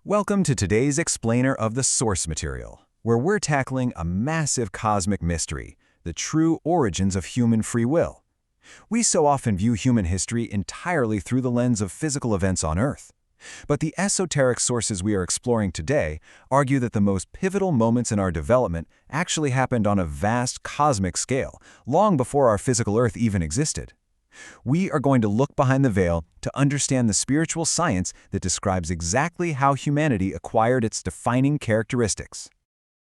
Welcome to today's explainer of the source material, where we're tackling a massive cosmic mystery, the true origins of human free will. We so often view human history entirely through the lens of physical events on Earth. But the esoteric sources we are exploring today argue that the most pivotal moments in our development actually happened on a vast cosmic scale, long before our physical Earth even existed. We are going to look behind the veil to understand the spiritual science that describes exactly how humanity acquired its defining characteristics.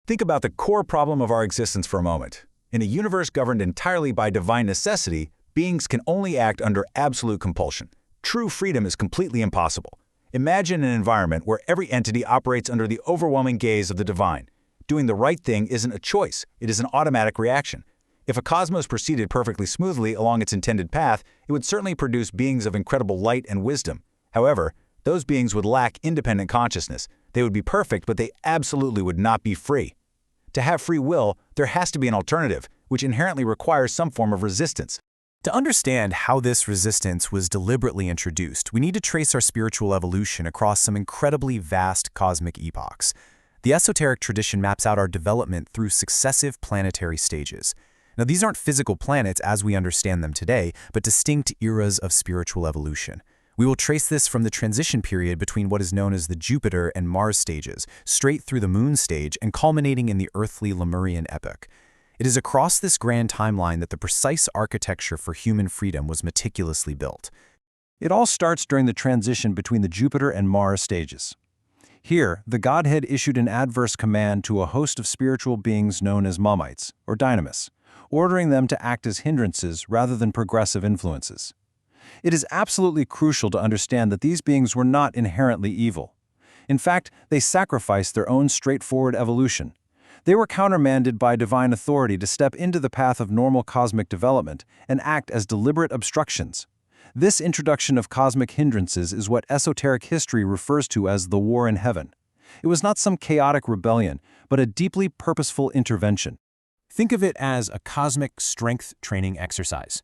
Think about the core problem of our existence for a moment. In a universe governed entirely by divine necessity, beings can only act under absolute compulsion. True freedom is completely impossible. Imagine an environment where every entity operates under the overwhelming gaze of the divine. Doing the right thing isn't a choice, it is an automatic reaction. If a cosmos proceeded perfectly smoothly along its intended path, it would certainly produce beings of incredible light and wisdom. However, those beings would lack independent consciousness. They would be perfect, but they absolutely would not be free. To have free will, there has to be an alternative, which inherently requires some form of resistance. To understand how this resistance was deliberately introduced, we need to trace our spiritual evolution across some incredibly vast cosmic epochs. The esoteric tradition maps out our development through successive planetary stages. Now, these aren't physical planets as we understand them today, but distinct eras of spiritual evolution. We will trace this from the transition period between what is known as the Jupiter and Mars stages, straight through the Moon stage and culminating in the earthly Lemurian epoch. It is across this grand timeline that the precise architecture for human freedom was meticulously built. It all starts during the transition between the Jupiter and Mars stages. Here, the Godhead issued an adverse command to a host of spiritual beings known as Mamites, or Dynamis, ordering them to act as hindrances rather than progressive influences. It is absolutely crucial to understand that these beings were not inherently evil. In fact, they sacrificed their own straightforward evolution. They were countermanded by divine authority to step into the path of normal cosmic development and act as deliberate obstructions. This introduction of cosmic hindrances is what esoteric history refers to as the war in heaven. It was not some chaotic rebellion, but a deeply purposeful intervention. Think of it as a cosmic strength training exercise.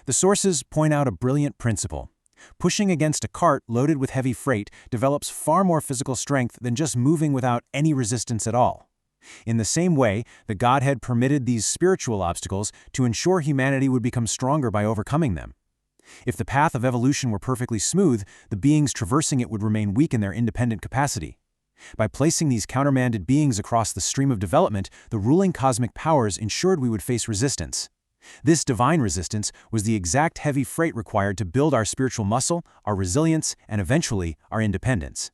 The sources point out a brilliant principle. Pushing against a cart loaded with heavy freight develops far more physical strength than just moving without any resistance at all. In the same way, the Godhead permitted these spiritual obstacles to ensure humanity would become stronger by overcoming them. If the path of evolution were perfectly smooth, the beings traversing it would remain weak in their independent capacity. By placing these countermanded beings across the stream of development, the ruling cosmic powers ensured we would face resistance. This divine resistance was the exact heavy freight required to build our spiritual muscle, our resilience, and eventually, our independence.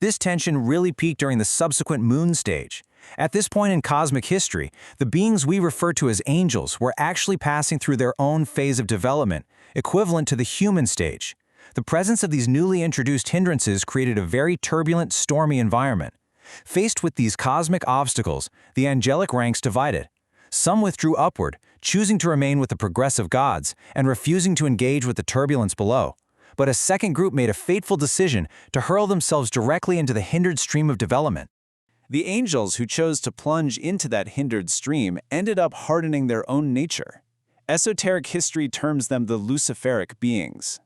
This tension really peaked during the subsequent Moon stage. At this point in cosmic history, the beings we refer to as angels were actually passing through their own phase of development, equivalent to the human stage. The presence of these newly introduced hindrances created a very turbulent, stormy environment. Faced with these cosmic obstacles, the angelic ranks divided. Some withdrew upward, choosing to remain with the progressive gods and refusing to engage with the turbulence below. But a second group made a fateful decision to hurl themselves directly into the hindered stream of development. The angels who chose to plunge into that hindered stream ended up hardening their own nature. Esoteric history terms them the Luciferic beings.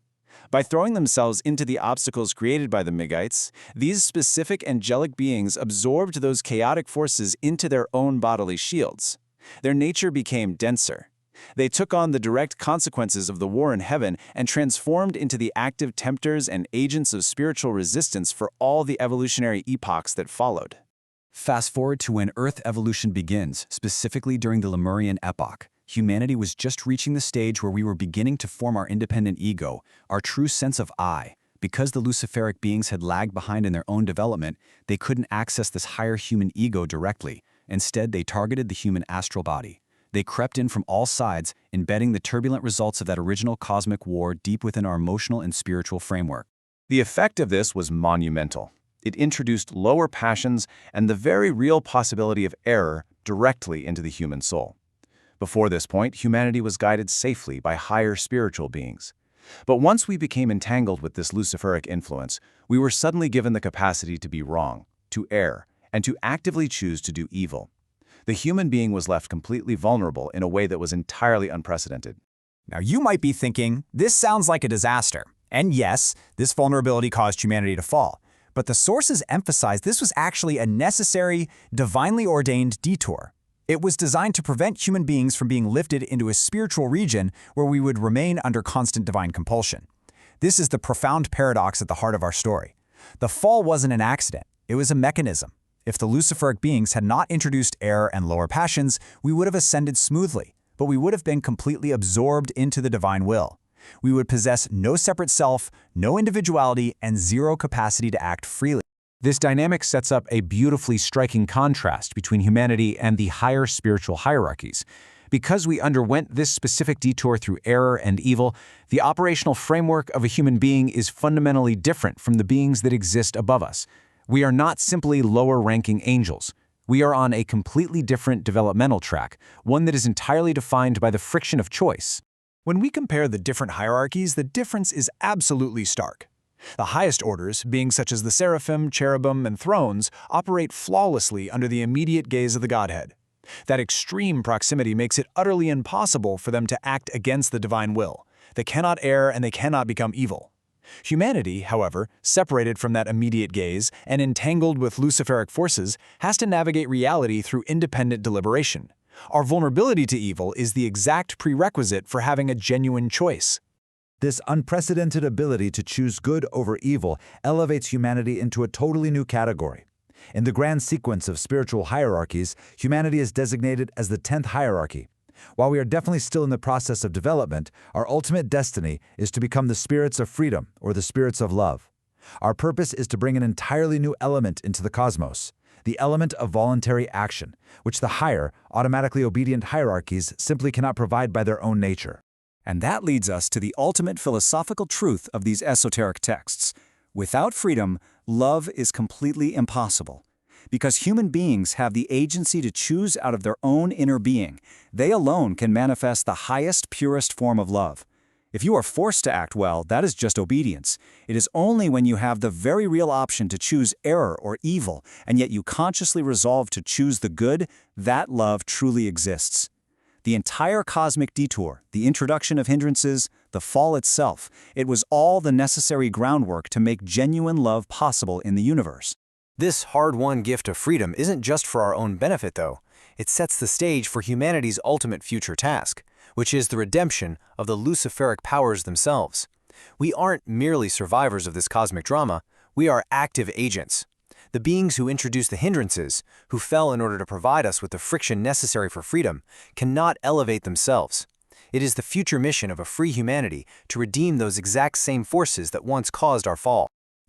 By throwing themselves into the obstacles created by the Migites, these specific angelic beings absorbed those chaotic forces into their own bodily shields. Their nature became denser. They took on the direct consequences of the war in heaven and transformed into the active tempters and agents of spiritual resistance for all the evolutionary epochs that followed. Fast forward to when Earth evolution begins, specifically during the Lemurian epoch. Humanity was just reaching the stage where we were beginning to form our independent ego, our true sense of I. Because the Luciferic beings had lagged behind in their own development, they couldn't access this higher human ego directly. Instead, they targeted the human astral body. They crept in from all sides, embedding the turbulent results of that original cosmic war deep within our emotional and spiritual framework. The effect of this was monumental. It introduced lower passions and the very real possibility of error directly into the human soul. Before this point, humanity was guided safely by higher spiritual beings. But once we became entangled with this Luciferic influence, we were suddenly given the capacity to be wrong, to err, and to actively choose to do evil. The human being was left completely vulnerable in a way that was entirely unprecedented. Now you might be thinking, this sounds like a disaster. And yes, this vulnerability caused humanity to fall. But the sources emphasize this was actually a necessary, divinely ordained detour. It was designed to prevent human beings from being lifted into a spiritual region where we would remain under constant divine compulsion. This is the profound paradox at the heart of our story. The fall wasn't an accident, it was a mechanism. If the Luciferic beings had not introduced error and lower passions, we would have ascended smoothly, but we would have been completely absorbed into the divine will. We would possess no separate self, no individuality, and zero capacity to act freely. This dynamic sets up a beautifully striking contrast between humanity and the higher spiritual hierarchies. Because we underwent this specific detour through error and evil, the operational framework of a human being is fundamentally different from the beings that exist above us. We are not simply lower-ranking angels. We are on a completely different developmental track, one that is entirely defined by the friction of choice. When we compare the different hierarchies, the difference is absolutely stark. The highest orders, beings such as the seraphim, cherubim, and thrones, operate flawlessly under the immediate gaze of the Godhead. That extreme proximity makes it utterly impossible for them to act against the divine will. They cannot err and they cannot become evil. Humanity, however, separated from that immediate gaze and entangled with Luciferic forces, has to navigate reality through independent deliberation. Our vulnerability to evil is the exact prerequisite for having a genuine choice. This unprecedented ability to choose good over evil elevates humanity into a totally new category. In the grand sequence of spiritual hierarchies, humanity is designated as the 10th hierarchy. While we are definitely still in the process of development, our ultimate destiny is to become the spirits of freedom, or the spirits of love. Our purpose is to bring an entirely new element into the cosmos, the element of voluntary action, which the higher, automatically obedient hierarchies simply cannot provide by their own nature. And that leads us to the ultimate philosophical truth of these esoteric texts. Without freedom, love is completely impossible. Because human beings have the agency to choose out of their own inner being, they alone can manifest the highest, purest form of love. If you are forced to act well, that is just obedience. It is only when you have the very real option to choose error or evil, and yet you consciously resolve to choose the good, that love truly exists. The entire cosmic detour, the introduction of hindrances, the fall itself, it was all the necessary groundwork to make genuine love possible in the universe. This hard-won gift of freedom isn't just for our own benefit, though. It sets the stage for humanity's ultimate future task, which is the redemption of the Luciferic powers themselves. We aren't merely survivors of this cosmic drama, we are active agents. The beings who introduced the hindrances, who fell in order to provide us with the friction necessary for freedom, cannot elevate themselves. It is the future mission of a free humanity to redeem those exact same forces that once caused our fall.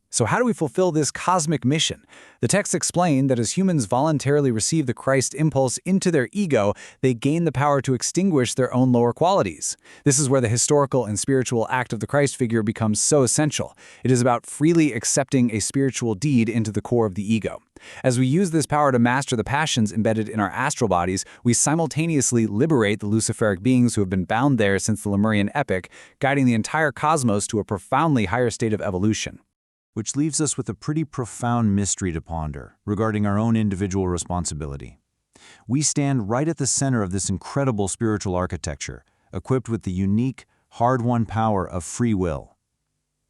So how do we fulfill this cosmic mission? The texts explain that as humans voluntarily receive the Christ impulse into their ego, they gain the power to extinguish their own lower qualities. This is where the historical and spiritual act of the Christ figure becomes so essential. It is about freely accepting a spiritual deed into the core of the ego. As we use this power to master the passions embedded in our astral bodies, we simultaneously liberate the Luciferic beings who have been bound there since the Lemurian epoch, guiding the entire cosmos to a profoundly higher state of evolution. Which leaves us with a pretty profound mystery to ponder regarding our own individual responsibility. We stand right at the center of this incredible spiritual architecture, equipped with the unique, hard-won power of free will.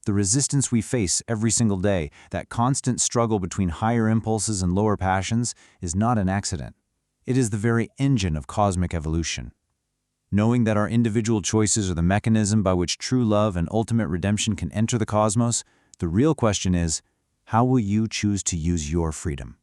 The resistance we face every single day, that constant struggle between higher impulses and lower passions, is not an accident. It is the very engine of cosmic evolution. Knowing that our individual choices are the mechanism by which true love and ultimate redemption can enter the cosmos, the real question is, how will you choose to use your freedom?